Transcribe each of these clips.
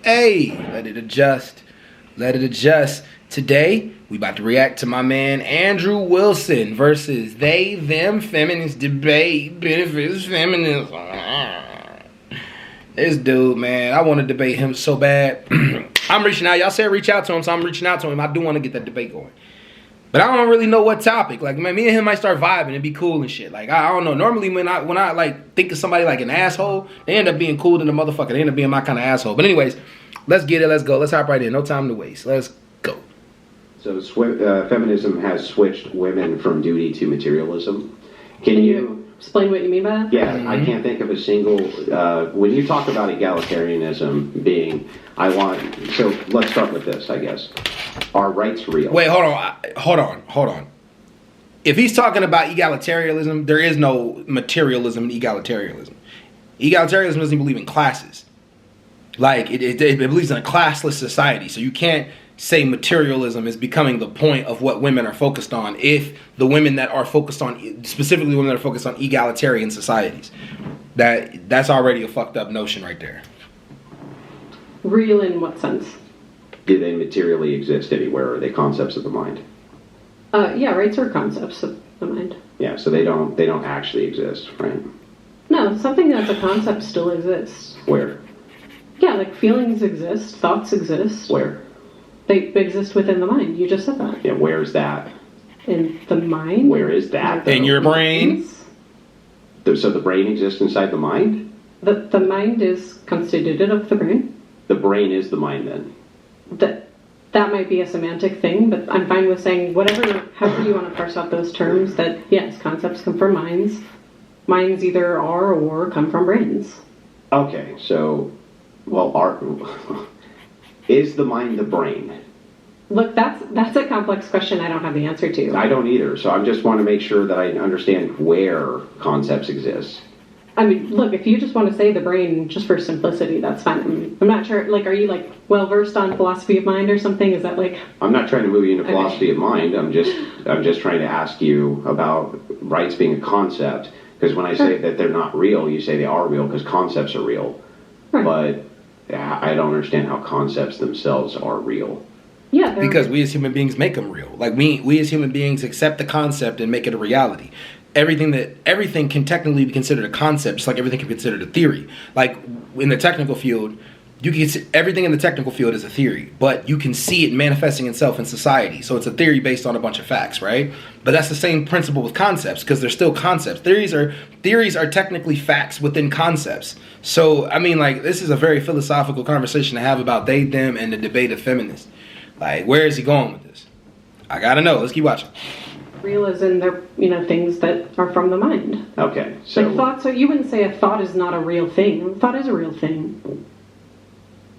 Hey, let it adjust. Let it adjust. Today, we about to react to my man Andrew Wilson versus they, them, feminist debate benefits feminism. This dude, man, I want to debate him so bad. I'm reaching out. Y'all said reach out to him, so I'm reaching out to him. I do want to get that debate going. But I don't really know what topic. Like, man, me and him might start vibing and be cool and shit. Like, I don't know. Normally, when I like think of somebody like an asshole, they end up being cool to the motherfucker. They end up being my kind of asshole. But anyways, let's get it. Let's go. Let's hop right in. No time to waste. Let's go. So feminism has switched women from duty to materialism. Can you explain what you mean by that? Yeah, I can't think of a single. When you talk about egalitarianism being, so let's start with this, I guess. Are rights real? Wait, hold on. If he's talking about egalitarianism, there is no materialism in egalitarianism. Egalitarianism doesn't believe in classes. Like, it believes in a classless society. So you can't say materialism is becoming the point of what women are focused on if the women that are focused on, specifically women that are focused on egalitarian societies. That's already a fucked up notion right there. Real in what sense? Do they materially exist anywhere? Or are they concepts of the mind? Yeah, rights are concepts of the mind. Yeah, so they don't actually exist, right? No, something that's a concept still exists. Where? Yeah, like feelings exist, thoughts exist. Where? They exist within the mind. You just said that. Yeah, where's that? In the mind? Where is that? In your brain? So the brain exists inside the mind? The mind is constituted of the brain. The brain is the mind then? That might be a semantic thing, but I'm fine with saying however you want to parse out those terms, that yes, concepts come from minds. Minds either are or come from brains. Okay, so, is the mind the brain? Look, that's a complex question I don't have the answer to. I don't either, so I just want to make sure that I understand where concepts exist. I mean, look, if you just want to say the brain just for simplicity, that's fine. I'm not sure, like, are you, like, well-versed on philosophy of mind or something? Is that, like... I'm not trying to move you into philosophy of mind. I'm just trying to ask you about rights being a concept, because when I say that they're not real, you say they are real because concepts are real. Right. But I don't understand how concepts themselves are real. Yeah, because we as human beings make them real. Like, we as human beings accept the concept and make it a reality. Everything can technically be considered a concept, just like everything can be considered a theory. Like, in the technical field, you can see everything in the technical field is a theory, but you can see it manifesting itself in society. So it's a theory based on a bunch of facts, right? But that's the same principle with concepts, because they're still concepts. Theories are technically facts within concepts. So, I mean, like, this is a very philosophical conversation to have about they, them, and the debate of feminists. Like, where is he going with this? I gotta know. Let's keep watching. Real as in they're, things that are from the mind. Okay, so... Like thoughts, so you wouldn't say a thought is not a real thing. A thought is a real thing.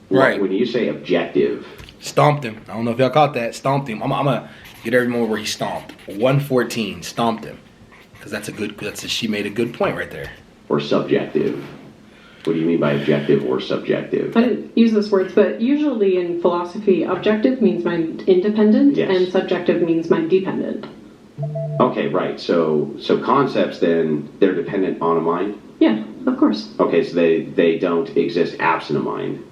Right. When you say objective... Stomped him. I don't know if y'all caught that. Stomped him. I'm gonna get everyone where he stomped. 114. Stomped him. Because she made a good point right there. Or subjective. What do you mean by objective or subjective? I didn't use those words, but usually in philosophy, objective means mind independent, yes, and subjective means mind dependent. Okay, right. So concepts then, they're dependent on a mind? Yeah, of course. Okay, so they don't exist absent a mind?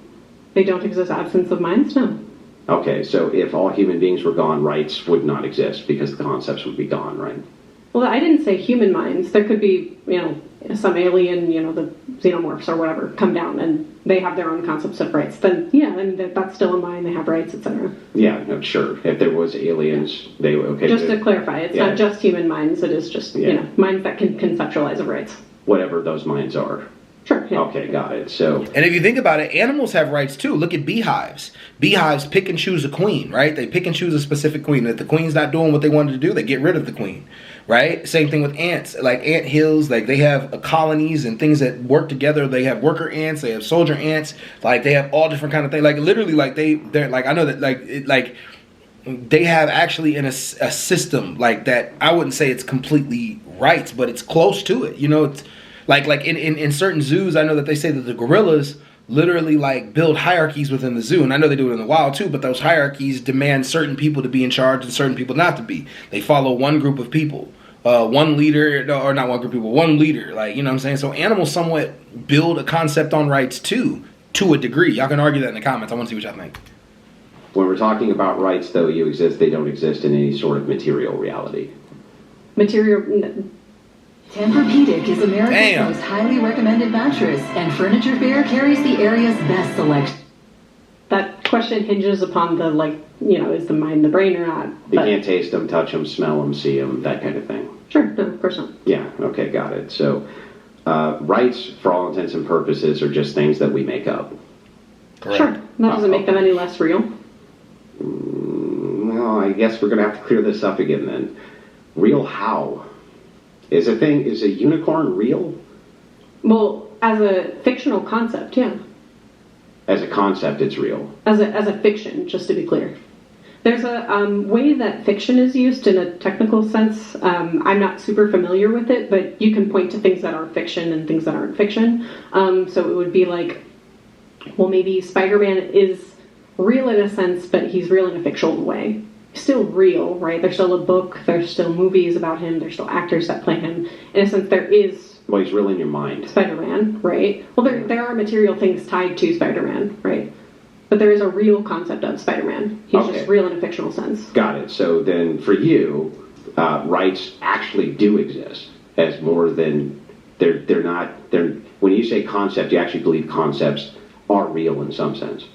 They don't exist absence of minds? No. Okay, so if all human beings were gone, rights would not exist because the concepts would be gone, right? Well, I didn't say human minds. There could be, some alien, the xenomorphs or whatever, come down and they have their own concepts of rights. Then, yeah, that's still a mind. They have rights, etc. Yeah, no, sure. If there was aliens, they would... Okay, just to clarify, it's not just human minds. It is just, minds that can conceptualize of rights. Whatever those minds are. Sure. Yeah. Okay, got it. So, and if you think about it, animals have rights too. Look at beehives. Beehives pick and choose a queen, right? They pick and choose a specific queen. If the queen's not doing what they wanted to do, they get rid of the queen, right? Same thing with ants. Like ant hills, like they have colonies and things that work together. They have worker ants. They have soldier ants. Like they have all different kind of things. Like literally, like they're like I know that they have actually in a system like that. I wouldn't say it's completely rights, but it's close to it. It's like in certain zoos, I know that they say that the gorillas literally like build hierarchies within the zoo, and I know they do it in the wild too, but those hierarchies demand certain people to be in charge and certain people not to be. They follow one group of people, one leader, or not one group of people, one leader, like, what I'm saying? So animals somewhat build a concept on rights too, to a degree. Y'all can argue that in the comments. I want to see what y'all think. When we're talking about rights, though, they don't exist in any sort of material reality. Tempur-Pedic is America's most highly recommended mattress, and Furniture Fair carries the area's best selection. That question hinges upon the, is the mind the brain or not? You can't taste them, touch them, smell them, see them, that kind of thing. Sure, no, of course not. Yeah, okay, got it. So, rights, for all intents and purposes, are just things that we make up. Correct. Sure, that doesn't make them any less real. Well, I guess we're going to have to clear this up again then. Real how? Is a unicorn real? Well, as a fictional concept, yeah. As a concept, it's real. As a fiction, just to be clear. There's a way that fiction is used in a technical sense. I'm not super familiar with it, but you can point to things that are fiction and things that aren't fiction. So it would be like, well, maybe Spider-Man is real in a sense, but he's real in a fictional way. Still real, right? There's still a book, there's still movies about him, there's still actors that play him. In a sense, there is... Well, he's real in your mind. Spider-Man, right? Well, there are material things tied to Spider-Man, right? But there is a real concept of Spider-Man. He's just real in a fictional sense. Got it. So then for you, rights actually do exist as more than... They're not... When you say concept, you actually believe concepts are real in some sense.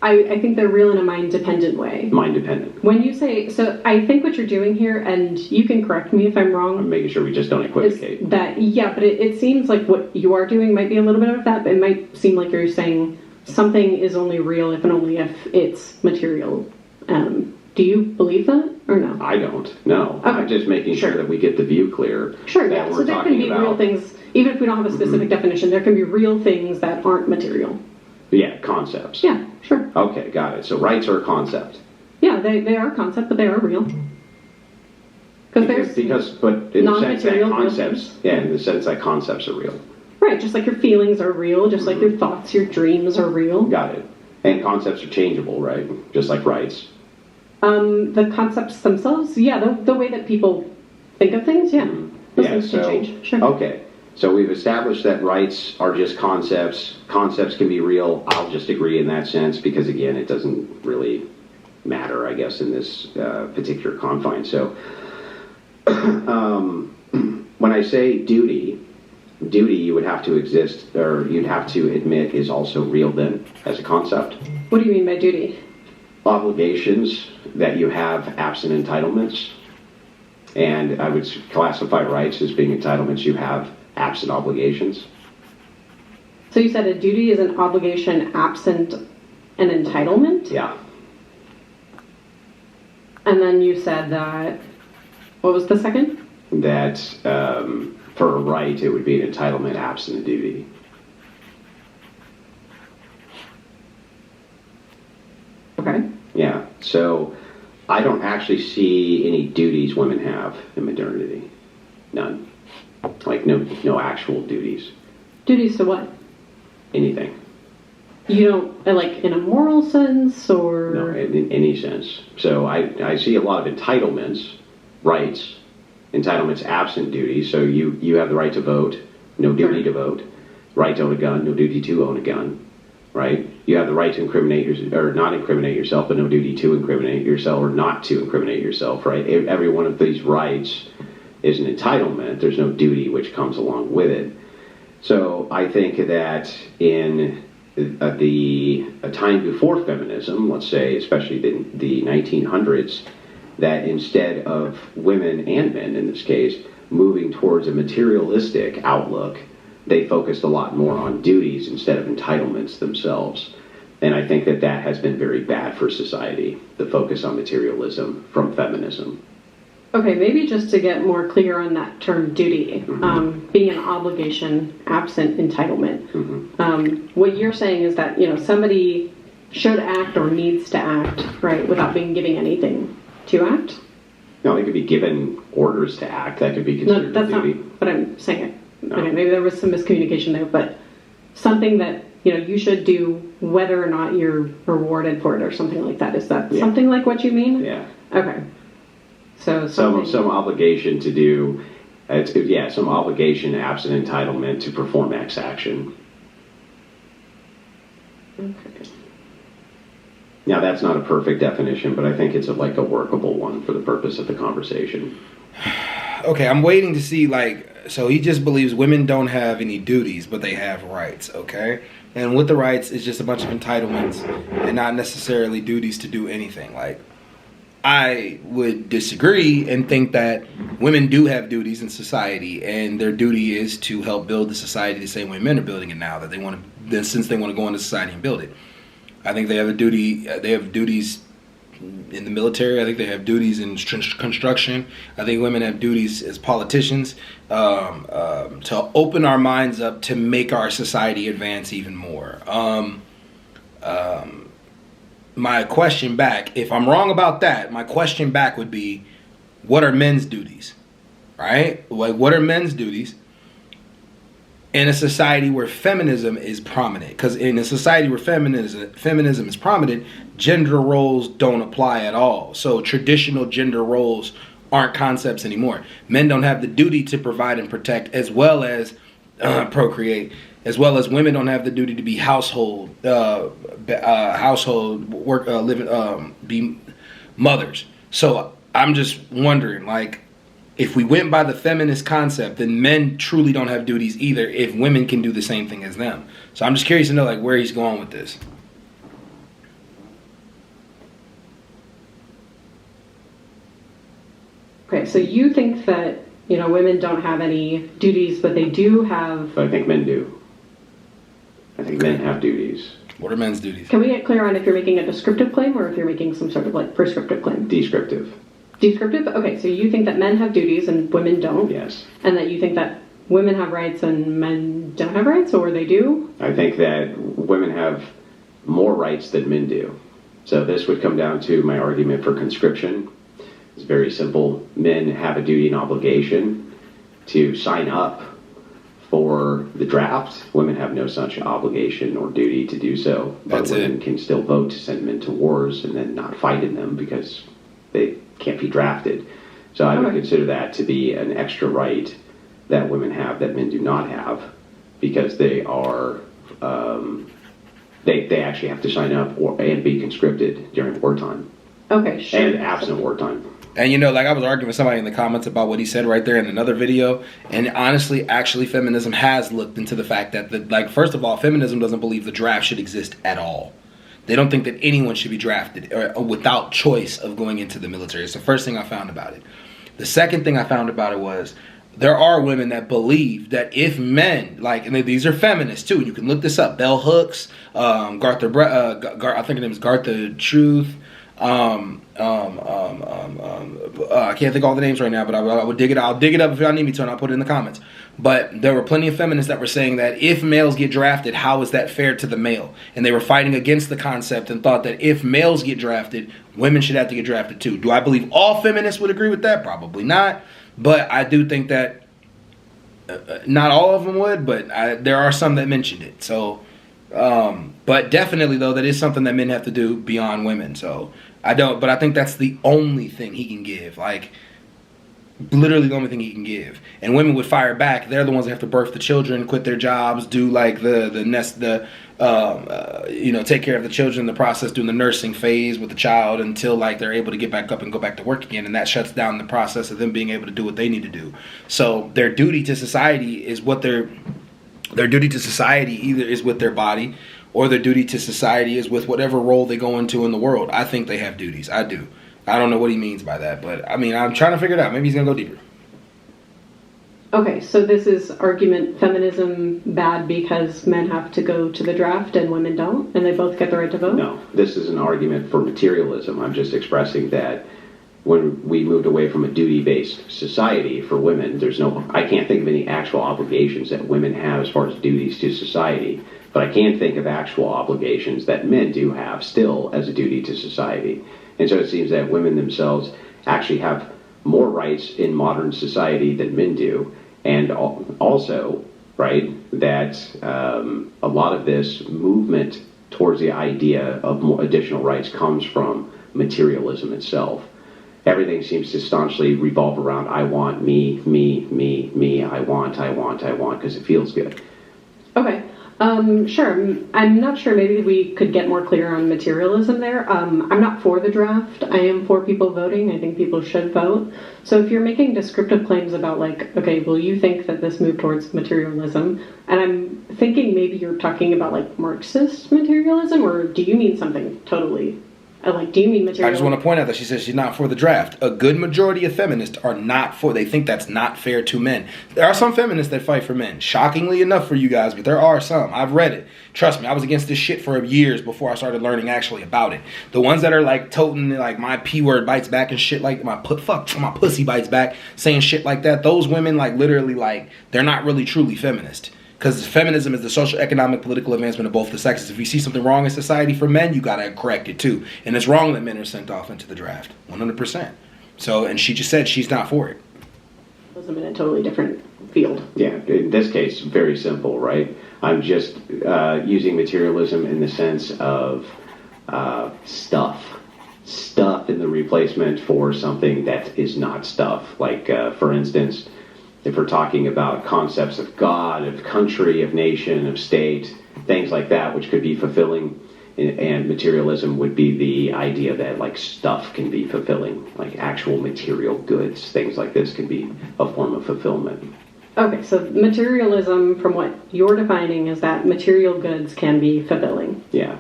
I think they're real in a mind-dependent way. Mind-dependent. When you say... So I think what you're doing here, and you can correct me if I'm wrong... I'm making sure we just don't equivocate. But it seems like what you are doing might be a little bit of that, but it might seem like you're saying something is only real if and only if it's material. Do you believe that, or no? I don't, no. Okay. I'm just making sure that we get the view clear. Sure, yeah. So there can be real things, even if we don't have a specific definition, there can be real things that aren't material. Yeah, concepts. Yeah, sure. Okay, got it. So rights are a concept. Yeah, they are a concept, but they are real. But in the sense that concepts, in the sense that concepts are real. Right, just like your feelings are real, just like your thoughts, your dreams are real. Got it. And concepts are changeable, right? Just like rights. The concepts themselves, yeah, the way that people think of things, yeah. Those things can change, sure. Okay. So we've established that rights are just concepts. Concepts can be real. I'll just agree in that sense because, again, it doesn't really matter, I guess, in this particular confine. So when I say duty you would have to exist, or you'd have to admit is also real then as a concept. What do you mean by duty? Obligations that you have absent entitlements. And I would classify rights as being entitlements you have absent obligations. So you said a duty is an obligation absent an entitlement? Yeah. And then you said that, what was the second? That for a right, it would be an entitlement absent a duty. Okay. Yeah, so I don't actually see any duties women have in modernity. None. Like no actual duties. Duties to what? Anything. You don't, like in a moral sense or? No, in any sense. So I see a lot of entitlements, rights, entitlements absent duties. So you have the right to vote, no duty to vote. Right to own a gun, no duty to own a gun. Right? You have the right to incriminate or not incriminate yourself, but no duty to incriminate yourself or not to incriminate yourself. Right? Every one of these rights is an entitlement. There's no duty which comes along with it. So I think that in a time before feminism, let's say especially the 1900s, that instead of women and men in this case moving towards a materialistic outlook, they focused a lot more on duties instead of entitlements themselves. And I think that has been very bad for society, the focus on materialism from feminism. Okay, maybe just to get more clear on that term duty, being an obligation absent entitlement. What you're saying is that, somebody should act or needs to act, right, without being given anything to act? No, they could be given orders to act. That could be considered a duty. Not what I'm saying. No. Okay, maybe there was some miscommunication there, but something that, you should do whether or not you're rewarded for it or something like that. Is that something like what you mean? Yeah. Okay. So some obligation to do, some obligation absent entitlement to perform X action. Okay. Now, that's not a perfect definition, but I think it's like a workable one for the purpose of the conversation. Okay, I'm waiting to see, so he just believes women don't have any duties, but they have rights, okay? And with the rights, it's just a bunch of entitlements and not necessarily duties to do anything. I would disagree and think that women do have duties in society, and their duty is to help build the society the same way men are building it now, since they want to go into society and build it. I think they have a duty. They have duties in the military. I think they have duties in construction. I think women have duties as politicians to open our minds up to make our society advance even more. My question back, if I'm wrong about that, my question back would be, what are men's duties? Right? What are men's duties? In a society where feminism is prominent, because in a society where feminism is prominent, gender roles don't apply at all. So traditional gender roles aren't concepts anymore. Men don't have the duty to provide and protect, as well as procreate, as well as women don't have the duty to be household work, be mothers. So I'm just wondering, if we went by the feminist concept, then men truly don't have duties either if women can do the same thing as them. So I'm just curious to know where he's going with this. Okay, so you think that, women don't have any duties, but they do have... But I think men do. I think men have duties. What are men's duties? Can we get clear on if you're making a descriptive claim or if you're making some sort of prescriptive claim? Descriptive. Descriptive? Okay, so you think that men have duties and women don't? Yes. And that you think that women have rights and men don't have rights, or they do? I think that women have more rights than men do. So this would come down to my argument for conscription. It's very simple. Men have a duty and obligation to sign up for the draft. Women have no such obligation or duty to do so. But women can still vote to send men to wars and then not fight in them because they can't be drafted. So I would consider that to be an extra right that women have that men do not have, because they are they actually have to sign up and be conscripted during wartime. Okay, sure. And absent wartime. And I was arguing with somebody in the comments about what he said right there in another video, and honestly, actually, feminism has looked into the fact that first of all, feminism doesn't believe the draft should exist at all. They don't think that anyone should be drafted without choice of going into the military. It's the first thing I found about it. The second thing I found about it was there are women that believe that if men, and these are feminists too, you can look this up, Bell Hooks, I think her name is Gartha Truth, I can't think of all the names right now, but I would dig it. I'll dig it up if y'all need me to, and I'll put it in the comments. But there were plenty of feminists that were saying that if males get drafted, how is that fair to the male? And they were fighting against the concept and thought that if males get drafted, women should have to get drafted too. Do I believe all feminists would agree with that? Probably not. But I do think that not all of them would, but there are some that mentioned it. So, but definitely though, that is something that men have to do beyond women. So but I think that's the only thing he can give. Literally the only thing he can give. And women would fire back. They're the ones that have to birth the children, quit their jobs, do take care of the children in the process, doing the nursing phase with the child until they're able to get back up and go back to work again, and that shuts down the process of them being able to do what they need to do. So their duty to society is their duty to society either is with their body, or their duty to society is with whatever role they go into in the world. I think they have duties. I do. I don't know what he means by that, but I'm trying to figure it out. Maybe he's going to go deeper. Okay, so this is argument feminism bad because men have to go to the draft and women don't, and they both get the right to vote? No, this is an argument for materialism. I'm just expressing that when we moved away from a duty-based society for women, I can't think of any actual obligations that women have as far as duties to society, but I can think of actual obligations that men do have still as a duty to society. And so it seems that women themselves actually have more rights in modern society than men do. And also, right, that a lot of this movement towards the idea of more additional rights comes from materialism itself. Everything seems to staunchly revolve around I want, me, I want, because it feels good. Okay. Sure. I'm not sure. Maybe we could get more clear on materialism there. I'm not for the draft. I am for people voting. I think people should vote. So if you're making descriptive claims about like, okay, well, you think that this moved towards materialism, and I'm thinking maybe you're talking about like Marxist materialism, or do you mean something totally... do you mean materialism? I just want to point out that she says she's not for the draft. A good majority of feminists are not for. They think that's not fair to men. There are some feminists that fight for men. Shockingly enough for you guys, but there are some. I've read it. Trust me, I was against this shit for years before I started learning actually about it. The ones that are like toting like my P word bites back and shit like my pussy bites back, saying shit like that. Those women like literally like they're not really truly feminist. Because feminism is the social, economic, political advancement of both the sexes. If you see something wrong in society for men, you got to correct it too. And it's wrong that men are sent off into the draft. 100%. So, and she just said she's not for it. I'm in a totally different field. Yeah, in this case, very simple, right? I'm just using materialism in the sense of stuff in the replacement for something that is not stuff. Like, for instance, if we're talking about concepts of God, of country, of nation, of state, things like that, which could be fulfilling, and materialism would be the idea that like stuff can be fulfilling, like actual material goods, things like this can be a form of fulfillment. Okay, so materialism, from what you're defining, is that material goods can be fulfilling. Yeah.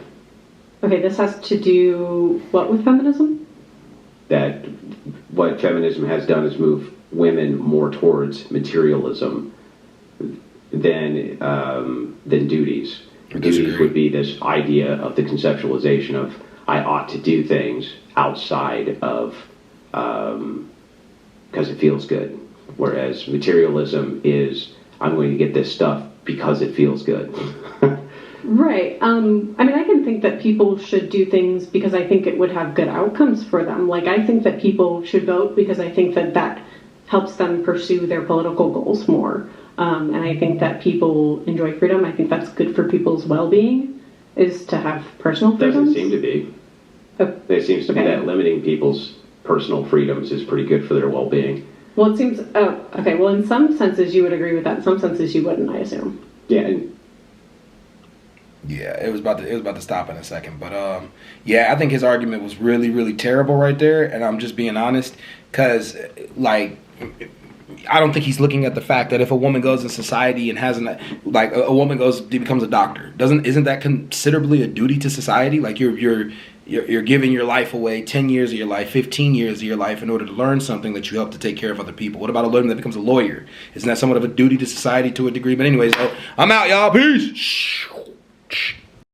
Okay, this has to do what with feminism? That what feminism has done is move women more towards materialism than duties. Duties would be this idea of the conceptualization of I ought to do things outside of because it feels good. Whereas materialism is I'm going to get this stuff because it feels good. Right. I mean, I can think that people should do things because I think it would have good outcomes for them. Like, I think that people should vote because I think that that helps them pursue their political goals more. And I think that people enjoy freedom. I think that's good for people's well-being, is to have personal freedoms. Doesn't seem to be. It seems to be that limiting people's personal freedoms is pretty good for their well-being. Well, it seems... Oh, okay. Well, in some senses you would agree with that. In some senses you wouldn't, I assume. Yeah. Yeah, it was about to stop in a second, but yeah, I think his argument was really, really terrible right there, and I'm just being honest, because like I don't think he's looking at the fact that if a woman goes in society and has a woman becomes a doctor, isn't that considerably a duty to society? Like you're giving your life away, 10 years of your life, 15 years of your life in order to learn something that you help to take care of other people. What about a woman that becomes a lawyer? Isn't that somewhat of a duty to society to a degree? But anyways, I'm out, y'all. Peace.